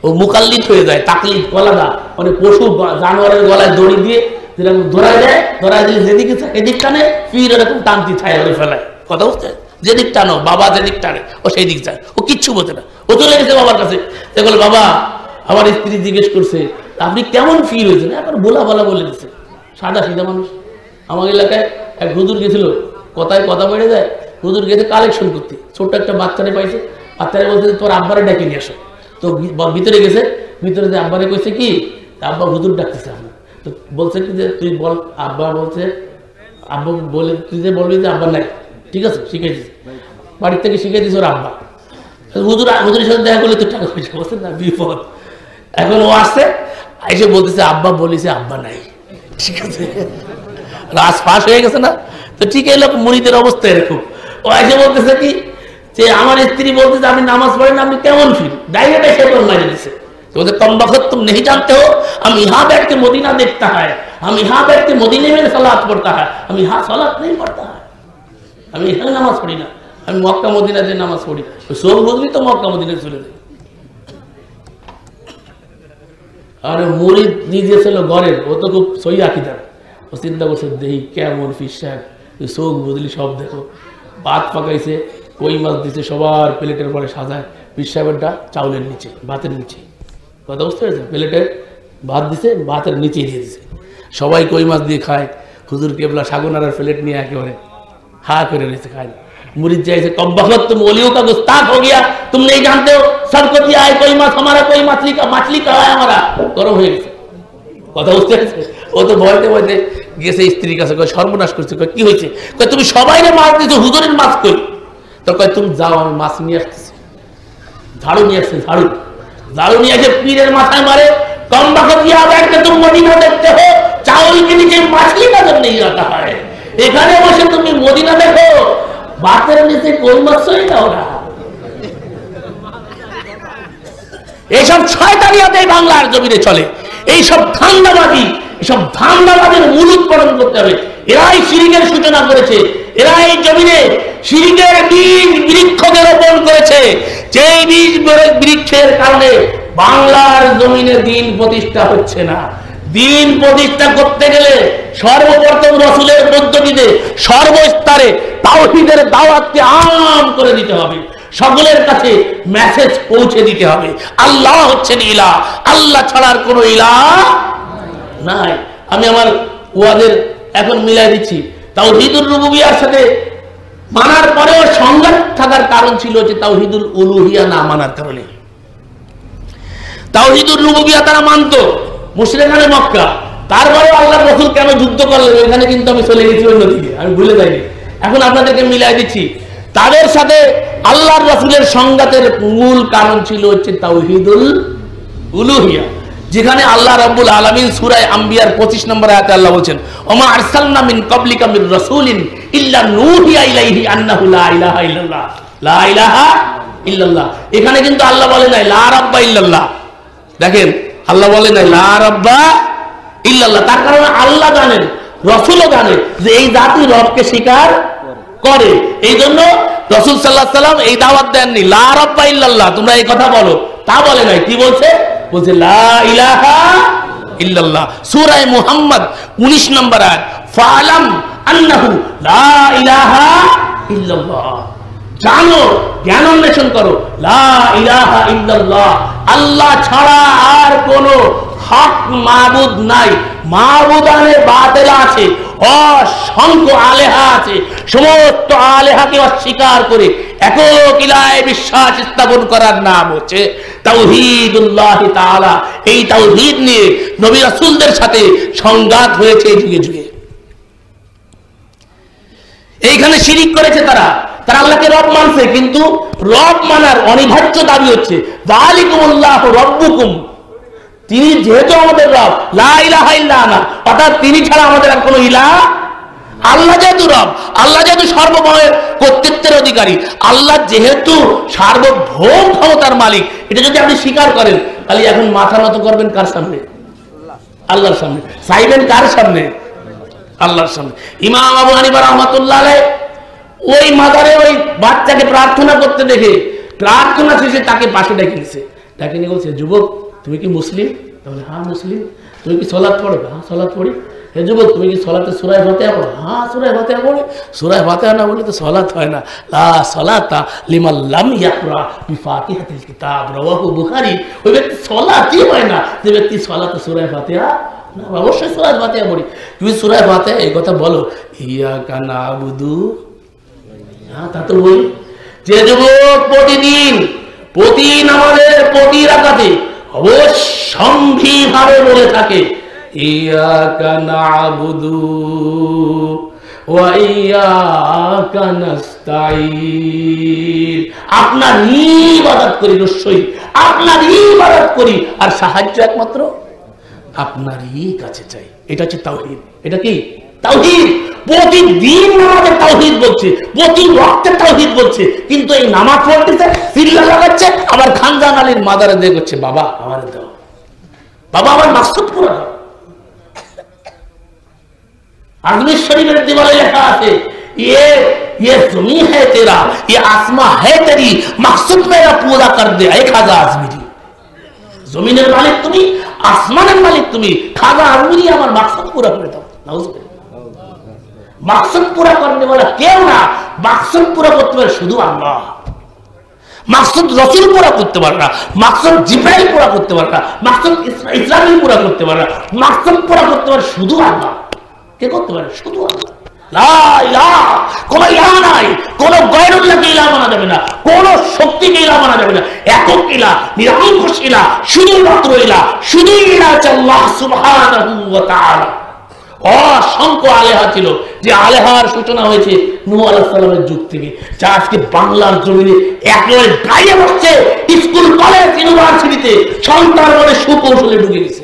ও মুকাল্লিদ হয়ে যায়। তাকলিদ গলাদা, মানে পশু জানোয়ারের গলায় দড়ি দিয়ে যেরকম ধরায় দেয়, ধরায় দিয়ে যেদিকে এদিক টানে, পীর এরকম টানতি ছায় ধরে ফেলায়। কথা বুঝতে? যেদিক টানো, বাবা যেদিক টানে ও সেই দিক যায়। ও কিচ্ছু বোঝে না। ও চলে গেছে বাবার কাছে, বলে বাবা আমার স্ত্রী জিজ্ঞেস করছে আপনি কেমন ফিল হয়েছেন? এখন বলা বলা বলে দিচ্ছে, সাদা সিধা মানুষ। আমার এলাকায় এক হুজুর গেছিল, কথায় কথা বেড়ে যায়। হুজুর গেছে কালেকশন করতে, ছোট্ট একটা বাচ্চারে পাইছে, বাচ্চারে বলছে তোর আব্বারে ডাকে নিয়ে আসো। তো ভিতরে গেছে, ভিতরে যে আব্বারে কইছে কি, আব্বা হুজুর ডাকতেছে আপনার। তো বলছে কি যে তুই বল। আব্বা বলছে, আব্বা বলে তুই যে বলবি যে আব্বা নাই, ঠিক আছে শিখাই দিস, বাড়ির থেকে শিখাই দিস ওর আব্বা। হুজুরের সাথে দেখা করলে তো টাকা পয়সা, বলছে না বিপদ। এখন ও আসছে, এসে বলতেছে আব্বা বলেছে আব্বা নাই, ঠিক আছে রাজ ফাঁস হয়ে গেছে না? তো ঠিক এই লোক মুরিদের অবস্থা এরকম। ও এসে বলতেছে কি যে আমার স্ত্রী বলতেছে আপনি নামাজ পড়েন, আপনি কেমন ফিল? ডাইরেক্ট এসে তোর মারি দিচ্ছে। तो कम वक्त तुम नहीं जानते हो, हम यहाँ बैठ के मदीना देखता है, हम यहाँ बैठ के मदीने में सलात पढ़ता है, हम यहाँ सलात नहीं पढ़ता है, हम यहाँ नमाज पढ़ी ना, हम मक्का मदीना से नमाज पढ़ी। तो सब लोग भी तो मक्का मदीना चले गए। अरे मुरीद নিজে ছিল ঘরের, ও তো খুব সহি আকীদার। ও চিন্তা করছে দেখি কেমন পীর সাহেব, চোখ বদলি সব দেখো, ভাত পাকাইছে, কই মাছ দিছে, সবার প্লেটের পরে সাজায়, পীর সাহেবেরটা চাউলের নিচে, ভাতের নিচে। কথা বুঝতে পেরেছেন? প্লেটে ভাত দিছে, ভাতের নিচে দিয়ে দিছে, সবাই কই মাছ দিয়ে খায়। হুজুর কেবলা সাগুনার প্লেট নিয়ে একেবারে হা করে রয়েছে, খায় না। मुरीद जैसे कब वक्त तुम ओलियों का गुस्ताख हो गया, तुम नहीं जानते हो सबको दिया है कोई माछ, हमारा कोई मछली का है हमारा। गरम হয়ে গেছে, কথা বুঝতে পারছে? ও তো ভয়তে ভয়তে গেছে স্ত্রীর কাছে, কয় সর্বনাশ করছে। কয় কি হয়েছে? কয় তুমি সবাইরে মাছ দিছো, হুজুরের মাছ কই? তো কয় তুমি যাও, আমি মাছ নিয়ে আসতেছি। ঝাড়ু নিয়ে আসছে, ঝাড়ু নিয়ে এসে পীরের মাথায় মারে, कम वक्त यहाँ बैठ के तुम मदीना देखते हो, चावल के नीचे मछली नजर नहीं आता है, এখানে বসে তুমি মদিনা দেখো, বাতের নিচে কই মাছই না। ওরা এইসব শয়তানিয়াতে বাংলার জমিনে চলে, এইসব ধান্দাবাদী, এইসব ধান্দাবাদের মূল উৎপাদন করতে হবে। এরাই শিরকের সূচনা করেছে, এরা এই জমিনে শিরকের বীজ বৃক্ষকে রোপণ করেছে, যেই বীজ বৃক্ষের কারণে বাংলার জমিনে দিন প্রতিষ্ঠা হচ্ছে না। দিন প্রতিষ্ঠা করতে গেলে সর্বপ্রথম রাসূলের পদ্ধতিতে সর্বস্তরে তাওহীদের দাওয়াতকে আম করে দিতে হবে, সকলের কাছে মেসেজ পৌঁছে দিতে হবে। আল্লাহ হচ্ছেন ইলাহ, আল্লাহ ছাড়ার কোনো ইলাহ নাই। আমি আমার ওয়াদের এখন মিলাই দিচ্ছি, তাওহীদুর রুবুবিয়্যার সাথে মানার পরেও সংঘাত থাকার কারণ ছিল যে তাওহীদুল উলুহিয়া না মানার কারণে। তাওহীদুর রুবুবিয়্যা তারা মানতো, মুশরিকানে মক্কা, তারপরেও আল্লাহর রাসূল কেন যুদ্ধ করলেন এখানে কিন্তু আমি চলে গেছি অন্যদিকে, আমি ভুলে যাইনি। এখন আপনাদেরকে মিলাই দিচ্ছি, তাদের সাথে আল্লাহর রাসূলের সংঘাতের মূল কারণ ছিল হচ্ছে তাওহীদুল উলুহিয়া, যেখানে আল্লাহ রাব্বুল আলামিন সূরা আম্বিয়ার 25 নম্বর আয়াতে আল্লাহ বলেন, ওমা আরসালনা মিন ক্বাবলিকা মির রাসূলিন ইল্লা নূহিয়া ইলাইহি আন্নাহু লা ইলাহা ইল্লাল্লাহ, লা ইলাহা ইল্লাল্লাহ। এখানে কিন্তু আল্লাহ বলে নাই লা রাব্বা ইল্লাল্লাহ, দেখেন আল্লাহ বলে নাই লা রাব্বা ইল্লাল্লাহ। তার কারণে আল্লাহ জানেন, রাসূলও জানে যে এই জাতি রবকে স্বীকার করে, এই জন্য রাসূল সাল্লাল্লাহু আলাইহি সাল্লাম এই দাওয়াত দেননি লা রাব্বা ইল্লাল্লাহ তোমরা এই কথা বলো, তা বলে নাই। কি বলছে? বলছে লা ইলাহা ইল্লাল্লাহ। সূরা মুহাম্মদ 19 নম্বর আয়াত, ফালাম আন্নাহু লা ইলাহা ইল্লাল্লাহ, জানো, জ্ঞান অন্বেষণ করো, লা ইলাহা ইল্লাল্লাহ, আল্লাহ ছাড়া আর কোনো হক মাবুদ নাই, মাবুদানে বাতিল আছে, অসংখ্য আলেহা আছে, সমস্ত আলেহাকে অস্বীকার করে একক ইলাহে বিশ্বাস স্থাপন করার নাম হচ্ছে তাওহীদুল্লাহ তাআলা। এই তাওহীদ নিয়ে নবী রাসূলদের সাথে সংঘাত হয়েছে যুগে যুগে। এইখানে শিরিক করেছে তারা আল্লাহকে রব মানছে, কিন্তু রব মানার অনিবার্য দাবি হচ্ছে যালিকুমুল্লাহু রাব্বুকুম, তিনি যেহেতু আমাদের রব, লা ইলাহা ইল্লা আনা, অর্থাৎ তিনি ছাড়া আমাদের আর কোনো ইলাহ, আল্লাহ যেহেতু রব, আল্লাহ যেহেতু সর্বময়ের কর্তৃত্বের অধিকারী, আল্লাহ যেহেতু সার্বভৌম ক্ষমতার মালিক, এটা যদি আপনি স্বীকার করেন তাহলে এখন মাথা নত করবেন কার সামনে? আল্লাহর সামনে। চাইবেন কার সামনে? আল্লাহর সামনে। ইমাম আবু হানিফা রাহমাতুল্লাহ আলাইহি ওই মাজারে ওই বাচ্চাকে প্রার্থনা করতে দেখে প্রার্থনা শেষে তাকে পাশে ডেকে নিছে, ডেকে নিয়ে বলছে, যুবক তুমি কি মুসলিম? তাহলে হ্যাঁ মুসলিম। তুমি কি সালাত পড়ো? হ্যাঁ সালাত পড়ি। হে যুবক তুমি কি সালাতে সূরা ফাতিহা পড়ো? হ্যাঁ সূরা ফাতিহা পড়ি। সূরা ফাতিহা না বললে তো সালাত হয় না। লা সালাতা লিমান লাম ইয়াকরা বিফাতিহাতিল কিতাব, রাওয়াহু বুখারী। ওই ব্যক্তি সালাতই হয় না যে ব্যক্তি সালাতে সূরা ফাতিহা না, অবশ্যই সূরা ফাতিহা পড়ি। তুমি সূরা ফাতিহা এই কথা বলো, ইয়াকা নাবুদু, হ্যাঁ তা তো বলি। যে যুবক প্রতিদিন আমাদের প্রতি রাকাতে অবশ্যম্ভাবে বলে থাকে ইয়াকা নাবুদু ওয়া ইয়াকা নাস্তাঈন, আপনারই ইবাদত করি, নিশ্চয়ই আপনারই ইবাদত করি, আর সাহায্য একমাত্র আপনারই কাছে চাই। এটা হচ্ছে তাওহীদ। এটা কি তাওহীদ? প্রতিদিন আমাদের তাওহীদ বলছে, প্রতি ওয়াক্তে তাওহীদ বলছে, কিন্তু এই নামাজ পড়তেছে, চিল্লা লাগাচ্ছে, আবার খানজান আলীর মাজারে দিয়ে করছে, বাবা আমার দাও, বাবা আমার মাকসুদ পুরো দাও। আজমির শরীফের দেওয়ালে লেখা আছে, ये ज़मीन है तेरा, ये आसमां है तेरी, मकसद मेरा पूरा कर दे ऐ खाजा आजमीरी। জমিনের মালিক তুমি, আসমানের মালিক তুমি, খাজা আজমিরি আমার মাকসদ পুরা করে দাও। নাউজুবিল্লাহ। মাকসদ পুরা করতে বলা কেউ না, মাকসদ পুরা করতে পারে শুধু আল্লাহ। মাকসদ রাসূল পুরা করতে পারে না, মাকসদ জিবরাইল পুরা করতে পারে না, মাকসদ ইসরাফিল পুরা করতে পারে না, মাকসদ পুরা করতে পারে শুধু আল্লাহ। কে করতে পারে? শুধু আল্লাহ। লা ইলাহা, কোনো ইলাহ নাই, কোনো গায়রুল্লাহকে ইলাহ মানা যাবে না, কোনো শক্তিকে ইলাহ মানা যাবে না। একক ইলাহ, নিরঙ্কুশ ইলাহ, শুধুমাত্র ইলাহ, শুধু ইলাহ হচ্ছে আল্লাহ সুবহানাহু ওয়া তাআলা। অসংখ্য আলেহা ছিল, যে আলেহার সূচনা হয়েছে নূহ আলাইহিস সালামের যুগ থেকে, যা আজকে বাংলার জমিনে একেবারে গায়ে বসছে, স্কুল কলেজ ইউনিভার্সিটিতে সন্তান বলে সুকৌশলে ঢুকে গেছে।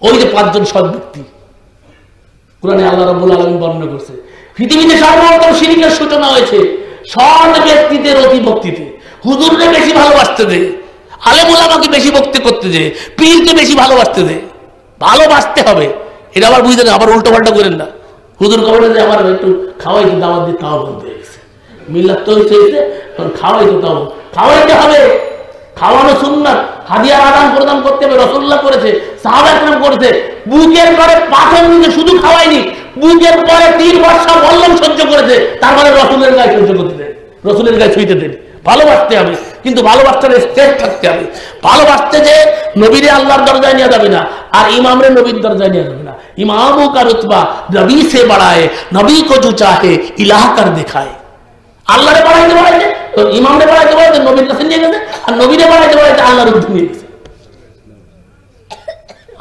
ওই যে 5 জন সৎ ব্যক্তি কোরআনে আল্লাহ রাব্বুল আলামিন বর্ণনা করছে, পৃথিবীতে সর্বপ্রথম শিরকের সূচনা হয়েছে সৎ ব্যক্তিদের অতি ভক্তিতে। হুজুরকে বেশি ভালোবাসতে দেয়, আলেম ওলামাকে বেশি ভক্তি করতে দেয়, পীরকে বেশি ভালোবাসতে দেয়। ভালোবাসতে হবে, এটা আবার বুঝতে না, আবার উল্টো পাল্টা করেন না। হুজুর কবরে যে আমার একটু খাওয়াইতে দাওয়াত দিয়ে তাও বলতে গেছে, মিল্লাত তো হয়েছে, খাওয়াইতে তাও খাওয়াইতে হবে। খাওয়ানো সুন্নাত, হাদিয়ার আদান প্রদান করতে হবে, রাসূলুল্লাহ করেছে, সাহাবা کرام করেছে। বুকের পরে পাথর নিয়ে শুধু খাওয়ায়নি, বুকের পরে 3 বর্ষা বল্লম সহ্য করেছে, তারপরে রাসূলের গায়ে সহ্য করতে দেন, রাসূলের গায়ে ছুঁইতে দেন। ভালোবাসতে হবে, কিন্তু ভালোবাসতে স্টেপ থাকতে হবে। ভালোবাসতে যে নবীরে আল্লাহর দরজায় নিয়ে যাবে না, আর ইমামরে নবীর দরজায় নিয়ে যাবে না। ইমামও কা রুতবা নবী সে বাড়ায়, নবী কো জো চাহে ইলাহ কর দেখায়। আল্লাহরে বাড়াইতে বাড়াইতে, ইমামরে বাড়াইতে বাড়াইতে নবীর কাছে নিয়ে গেছে, আর নবীরে বাড়াইতে বাড়াইতে আল্লাহর উদ্দেশ্যে নিয়ে গেছে।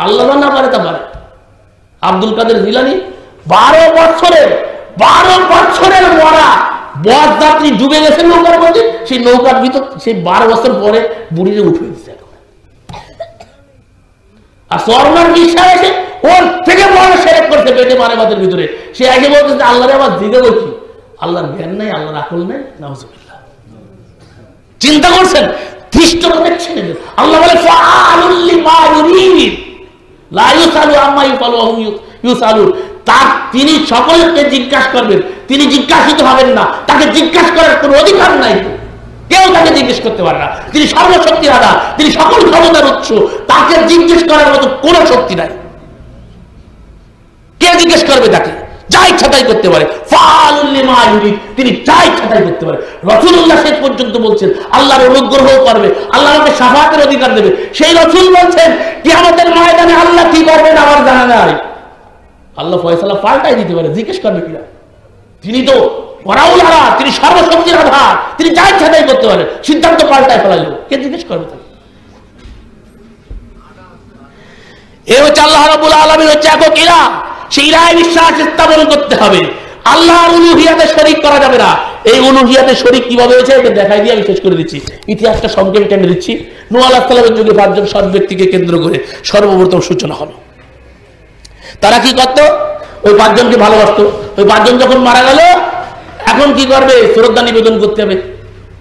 আল্লাহ না পারে তা পারে। আব্দুল কাদের জিলানী 12 বছরের মরা বস যাত্রী ডুবে গেছে নৌকার মধ্যে, সেই নৌকার ভিতর সেই 12 বছর পরে বুড়িরে উঠে দিচ্ছে। আর সরনার বিশ্বাস এসে ওর থেকে বড় সেরেক করছে পেটে মারে মাথার ভিতরে। সে আগে বলতেছে আল্লাহরে আবার দিতে বলছি, আল্লাহর জ্ঞান নাই, আল্লাহর আকল নাই। নাউজুবিল্লাহ। চিন্তা করছেন, ধৃষ্টতা দেখছেন। আল্লাহ বলে ফাআলুল লিমা ইউরিদ লা ইউসালু আম্মা ইউফালু ওয়া হুম ইউসালুন। তিনি সকলকে জিজ্ঞাসা করবেন, তিনি জিজ্ঞাসিত হবেন না। তাকে জিজ্ঞাসা করার কোনো অধিকার নাই, কেউ তাকে জিজ্ঞেস করতে পারে না। তিনি সর্বশক্তির আধার, তিনি সকল ক্ষমতার উৎস, তাকে জিজ্ঞেস করার মতো কোনো শক্তি নাই। কে জিজ্ঞেস করবে তাকে? যা ইচ্ছা তাই করতে পারে। ফাআলুল লিমা ইউরিদ, তিনি যা ইচ্ছা তাই করতে পারে। রাসূলুল্লাহ শেষ পর্যন্ত বলছেন আল্লাহর অনুগ্রহ করবে, আল্লাহ আমাকে শাফাআতের অধিকার দেবে। সেই রাসূল বলছেন কিয়ামতের ময়দানে আল্লাহ কি করবেন আমার জানা নাই। আল্লাহ ফয়সালা পাল্টাই দিতে পারে, জিজ্ঞেস করবে কিনা? তিনি তো পরাউল আরা, তিনি সর্বশক্তির আধার, তিনি যা ইচ্ছা তাই করতে পারেন, সিদ্ধান্ত পাল্টায় ফেলাইল, কে জিজ্ঞেস করবে তাকে? এ হচ্ছে আল্লাহ রাব্বুল আলামিন হচ্ছে একক ইলাহ। সেই ইলাহে বিশ্বাস স্থাপন করতে হবে। আল্লাহর উলুহিয়াতে শরীক করা যাবে না। এই উলুহিয়াতে শরীক কিভাবে হয়েছে এটা দেখাই দিয়ে আমি শেষ করে দিচ্ছি। ইতিহাসটা সংক্ষেপে টেনে দিচ্ছি। নূহ আলাইহিস সালামের যুগে 5 জন সৎ ব্যক্তিকে কেন্দ্র করে সর্বপ্রথম সূচনা হলো। তারা কি করত? ওই 5 জনকে ভালোবাসতো। ওই 5 জন যখন মারা গেল, এখন কি করবে? শ্রদ্ধা নিবেদন করতে হবে।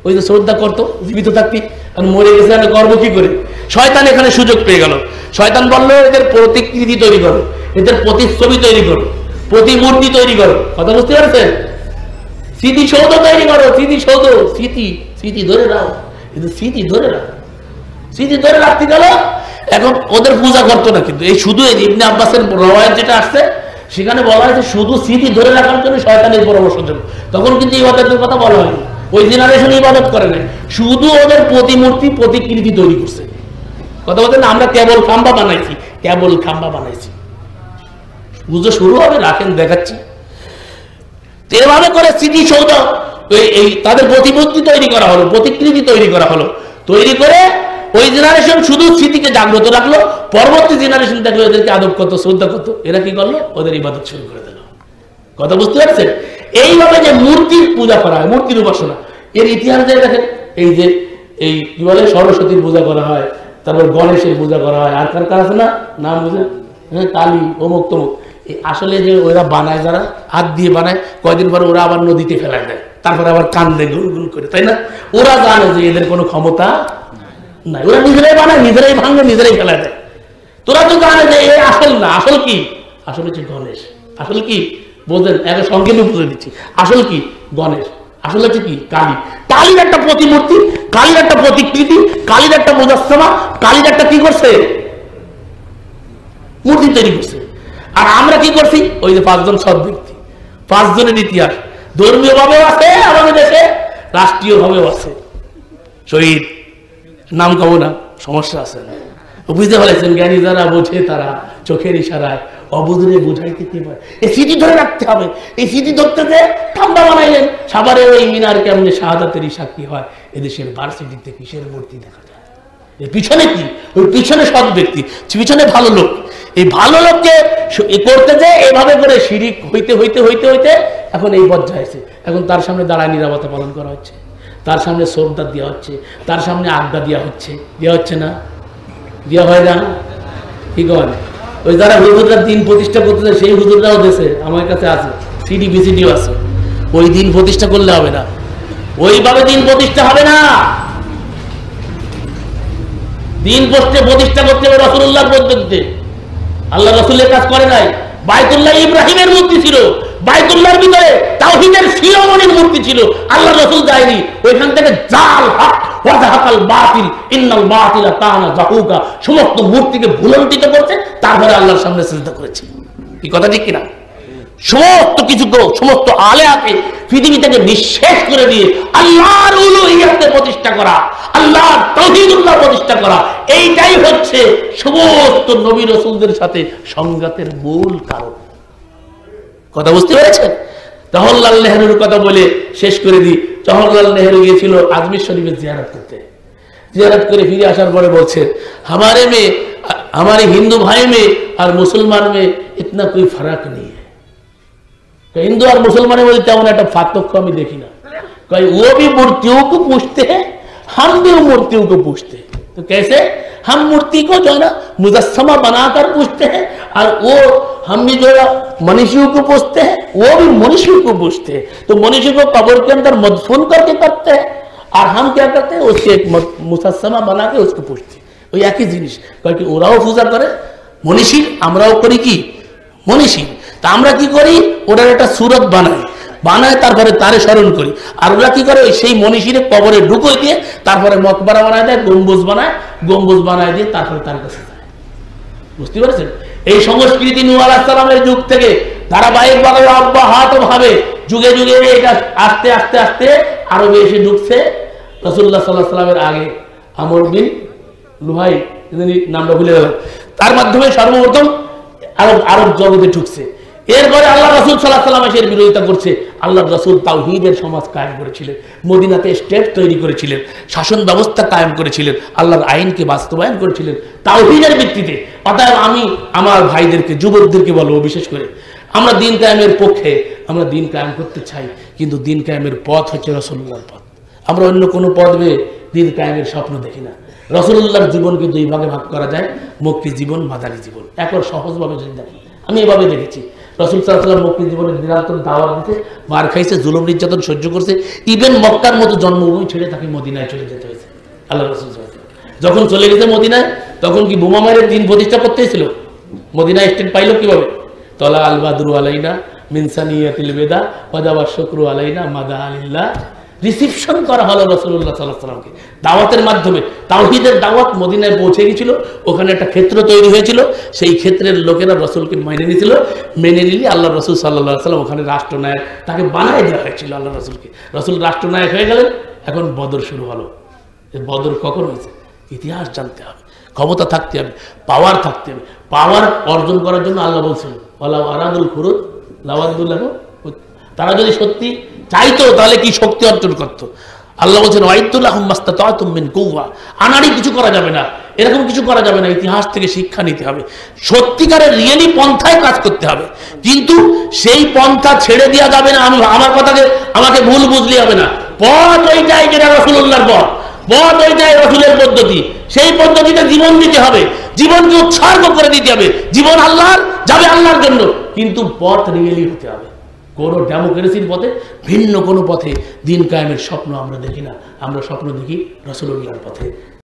ওই যে শ্রদ্ধা করতো জীবিত থাকতে, আর মরে গেছে, আমি করবো কি করে? শয়তান এখানে সুযোগ পেয়ে গেল। শয়তান বললো, এদের প্রতিকৃতি তৈরি করো, এদের প্রতিচ্ছবি তৈরি করো, প্রতিমূর্তি তৈরি করো। কথা বুঝতে পারছেন? স্মৃতিসৌধ তৈরি করো, স্মৃতিসৌধ, স্মৃতি ধরে রাখো, কিন্তু স্মৃতি ধরে রাখো, স্মৃতি ধরে রাখতে গেল। এখন ওদের পূজা করতো না, কিন্তু এই শুধু ইবনে আব্বাসের রওয়ায়াত যেটা আসছে সেখানে বলা হয়েছে শুধু স্মৃতি ধরে রাখার জন্য শয়তানের পরামর্শ দেব। তখন কিন্তু ইবাদতের কথা বলা হয়নি, ওই জেনারেশন ইবাদত করে নাই, শুধু ওদের প্রতিমূর্তি প্রতিকৃতি তৈরি করছে। কথা বলতে না, আমরা কেবল খাম্বা বানাইছি, কেবল খাম্বা বানাইছি। পুজো শুরু হবে, রাখেন দেখাচ্ছি। এভাবে করে স্মৃতিসৌধ, এই তাদের প্রতিমূর্তি তৈরি করা হলো, প্রতিকৃতি তৈরি করা হলো। তৈরি করে ওই জেনারেশন শুধু স্মৃতিকে জাগ্রত রাখলো, পরবর্তী জেনারেশন দেখলো এদেরকে আদব করতো, শ্রদ্ধা করতো, এরা কি করলো? ওদের ইবাদত শুরু করে দিল। কথা বুঝতে পারছেন? এইভাবে যে মূর্তির পূজা করা হয়, মূর্তির উপাসনা, এর ইতিহাস যে দেখেন, এই যে এই কি বলে সরস্বতীর পূজা করা হয়, তারপর গণেশের পূজা করা হয়, আর কার কার আছে না নাম বুঝে, হ্যাঁ, কালী, অমুক তমুক। আসলে যে ওরা বানায়, যারা হাত দিয়ে বানায়, কয়দিন পরে ওরা আবার নদীতে ফেলায় দেয়, তারপরে আবার কান্দে গুনগুন করে, তাই না? ওরা জানে যে এদের কোনো ক্ষমতা নাই, ওরা নিজেরাই বানায়, নিজেরাই ভাঙে, নিজেরাই ফেলায় দেয়। তোরা তো জানে যে এ আসল না। আসল কি? আসল হচ্ছে গণেশ। আসল কি বোঝেন? এর সংক্ষেপে বুঝে দিচ্ছি। আসল কি? গণেশ। আসল হচ্ছে কি? কালী। কালীর একটা প্রতিমূর্তি, কালীর একটা প্রতিকৃতি, কালীর একটা মুজাসসামা, কালীর একটা কি করছে? মূর্তি তৈরি করছে। আর আমরা কি করছি? ওই যে 5 জন সৎ ব্যক্তি, 5 জনের ইতিহাস ধর্মীয় ভাবেও আছে আমাদের দেশে, রাষ্ট্রীয় ভাবেও আছে। শহীদ নাম কব না, সমস্যা আছে না, বুঝতে পারছেন? জ্ঞানী যারা বোঝে তারা চোখের ইশারায় অবুঝরে বুঝাইতে কি পারে। এই স্মৃতি ধরে রাখতে হবে। এই স্মৃতি ধরতে যে খাম্বা বানাইলেন, সাভারের ওই মিনার কেমনে শাহাদাতের সাক্ষী হয়, এদেশের ভার্সিটিতে কিসের মূর্তি দেখা যায়? এর পিছনে কি? ওই পিছনে সৎ ব্যক্তি, পিছনে ভালো লোক। এই ভালো লোককে করতে যে এভাবে করে শিরিক হইতে হইতে হইতে হইতে এখন এই পর্যায়ে আছে। এখন তার সামনে দাঁড়ায় নিরাপত্তা পালন করা হচ্ছে, তার সামনে শ্রদ্ধা দেওয়া হচ্ছে, তার সামনে আড্ডা দেওয়া হচ্ছে। দেওয়া হচ্ছে না? দেওয়া হয় না? কি করে? ওই যারা হুজুররা দিন প্রতিষ্ঠা করতেছে, সেই হুজুররাও দেশে আমার কাছে আছে, সিডি বিসিডিও আছে। ওই দিন প্রতিষ্ঠা করলে হবে না, ওইভাবে দিন প্রতিষ্ঠা হবে না। দিন প্রতিষ্ঠা করতে হবে রাসূলুল্লাহর পদ্ধতিতে। আল্লাহ রাসূলের কাজ করে নাই। বাইতুল্লাহ ইব্রাহিমের মূর্তি ছিল, বাইতুল্লাহর ভিতরে তাওহীদের শিরোমণির মূর্তি ছিল, আল্লাহ রাসূল যায়নি। ওইখান থেকে জাল হক ওয়া যাহাকাল বাতিল ইন্নাল বাতিলা কানা যাহুকা, সমস্ত মূর্তিকে ভুলন্টিত করতে, তারপরে আল্লাহর সামনে সিজদা করেছে। কি কথা ঠিক কিনা? সমস্ত কিছুকে, সমস্ত আলেয়াকে পৃথিবী থেকে নিঃশেষ করে দিয়ে আল্লাহর উলুহিয়াতে প্রতিষ্ঠা করা, আল্লাহর তাওহীদুল্লাহ প্রতিষ্ঠা করা, এইটাই হচ্ছে সমস্ত নবী রাসূলদের সাথে সংঘাতের মূল কারণ। কথা বুঝতে পেরেছেন? জওহরলাল নেহরুর কথা বলে শেষ করে দিই। জওহরলাল নেহরু গিয়েছিল আজমির শরীফে জিয়ারত করতে। জিয়ারত করে ফিরে আসার পরে বলছে, हमारे में हमारे हिंदू भाई में और मुसलमान में इतना कोई फर्क नहीं है। हिंदू और मुसलमानों में तेमन एक पार्थक्य আমি দেখি না। कहीं वो भी मूर्तियों को पूछते हैं, हम भी मूर्तियों को पूछते हैं। तो कैसे? हम मूर्ति को जो है ना मुजस्समा बनाकर पूछते हैं, और वो हम भी जो है मनुष्यों को पूछते हैं, वो भी मनुष्यों को पूछते हैं। तो मनुष्य को कब्र के अंदर मदफून करके करते हैं, और हम क्या करते हैं? उसके एक मुजस्समा बना के उसको पूछते हैं। ওই একই জিনিস। কয়েকটি ওরাও পূজা করে মনীষীর, আমরাও করি কি মনীষী। তা আমরা কি করি? ওটার একটা সুরত বানায় তারপরে তারে স্মরণ করি। আর ওরা কি করে? সেই মনীষীরে কবরে ঢুকিয়ে দিয়ে তারপরে মকবরা বানায় দেয়, গম্বুজ বানায় দিয়ে তারপরে তার কাছে যায়। বুঝতে পারছেন? এই সংস্কৃতি নূহ আলাইহিস সালামের যুগ থেকে ধারাবাহিকভাবে অব্যাহতভাবে যুগে যুগে এটা আস্তে আস্তে আস্তে আরবে এসে ঢুকছে। রাসূলুল্লাহ সাল্লাল্লাহু আলাইহি ওয়াসাল্লামের আগে আমর বিন লুহাই, নামটা ভুলে গেলাম, তার মাধ্যমে সর্বপ্রথম আরব জগতে ঢুকছে। এরপরে আল্লাহ রাসূল সাল্লাল্লাহু আলাইহি ওয়াসাল্লাম এর বিরোধিতা করছে। আল্লাহ রাসূল তাওহীদের সমাজ কায়েম করেছিলেন, মদিনাতে স্টেট তৈরি করেছিলেন, শাসন ব্যবস্থা কায়েম করেছিলেন, আল্লাহর আইনকে বাস্তবায়ন করেছিলেন তাওহীদের ভিত্তিতে। অতএব আমি আমার ভাইদেরকে, যুবকদেরকে বলবো, বিশেষ করে আমরা দিন কায়েমের পক্ষে, আমরা দিন কায়েম করতে চাই, কিন্তু দিন কায়েমের পথ হচ্ছে রাসূলুল্লাহর পথ। আমরা অন্য কোনো পথ বেয়ে দিন কায়েমের স্বপ্ন দেখি না। রাসূলুল্লাহর জীবনকে দুই ভাগে ভাগ করা যায়, মক্কি জীবন, মাদানী জীবন। একবার সহজভাবে যদি দেখি, আমি এভাবে দেখেছি, রাসূল সাল্লাল্লাহু আলাইহি ওয়াসাল্লাম মক্কি জীবনে নিরন্তর দাওয়াত দিতে, মার খাইছে, জুলুম নির্যাতন সহ্য করছে, ইভেন মক্কার মতো জন্মভূমি ছেড়ে তাকে মদিনায় চলে যেতে হয়েছে। আল্লাহ রাসূল সাল্লাল্লাহু আলাইহি ওয়াসাল্লাম যখন চলে গেছে মদিনায়, তখন কি বোমা মারে দিন প্রতিষ্ঠা করতে হয়েছিল? মদিনায় স্টেট পাইলো কিভাবে? তলা আল বাদরু আলাইনা মিন সানিয়াতিল বেদা ওয়াদাবা শুকরু আলাইনা মাদা আলিল্লাহ। রিসিপশন করা হলো রাসূলুল্লাহ সাল্লাল্লাহু আলাইহি ওয়াসাল্লামকে দাওয়াতের মাধ্যমে। তাওহীদের দাওয়াত মদিনায় পৌঁছে গিয়েছিল, ওখানে একটা ক্ষেত্র তৈরি হয়েছিল, সেই ক্ষেত্রের লোকেরা রাসূলকে মেনে নিয়েছিল। মেনে নিলে আল্লাহ রাসূল সাল্লাল্লাহু আলাইহি ওয়াসাল্লাম ওখানে রাষ্ট্রনায়ক, তাকে বানায় দেওয়া হয়েছিল আল্লাহ রাসূলকে। রাসূল রাষ্ট্রনায়ক হয়ে গেলেন। এখন বদর শুরু হলো। এই বদর কখন হয়েছে? ইতিহাস জানতে হবে, ক্ষমতা থাকতে হবে, পাওয়ার থাকতে হবে। পাওয়ার অর্জন করার জন্য আল্লাহ বলছেন ওয়ালাউ আরাদুল খুরুজ লাওয়াদুল্লাহ, তারা যদি সত্যি চাইতো তাহলে কি শক্তি অর্জন করতো। আল্লাহ বলছেন ওয়াইতুল্লাহুম মাস্তাতাতুম মিন কুওয়া, আনাড়ি কিছু করা যাবে না, এরকম কিছু করা যাবে না। ইতিহাস থেকে শিক্ষা নিতে হবে, সত্যিকারের রিয়েলি পন্থায় কাজ করতে হবে, কিন্তু সেই পন্থা ছেড়ে দেওয়া যাবে না। আমি আমার কথাকে আমাকে ভুল বুঝলে হবে না। পথ ওইটাই যেটা রাসূলুল্লাহর পথ, পথ ওইটাই রাসূলের পদ্ধতি, সেই পদ্ধতিতে জীবন দিতে হবে, জীবনকে উৎসর্গ করে দিতে হবে। জীবন আল্লাহর, যাবে আল্লাহর জন্য, কিন্তু পথ রিয়েলি হতে হবে। কোনো ডেমোক্রেসির পথে, ভিন্ন কোনো পথে দিন কায়েমের স্বপ্ন আমরা দেখি না, আমরা স্বপ্ন দেখি রাসূলুল্লাহর পথে।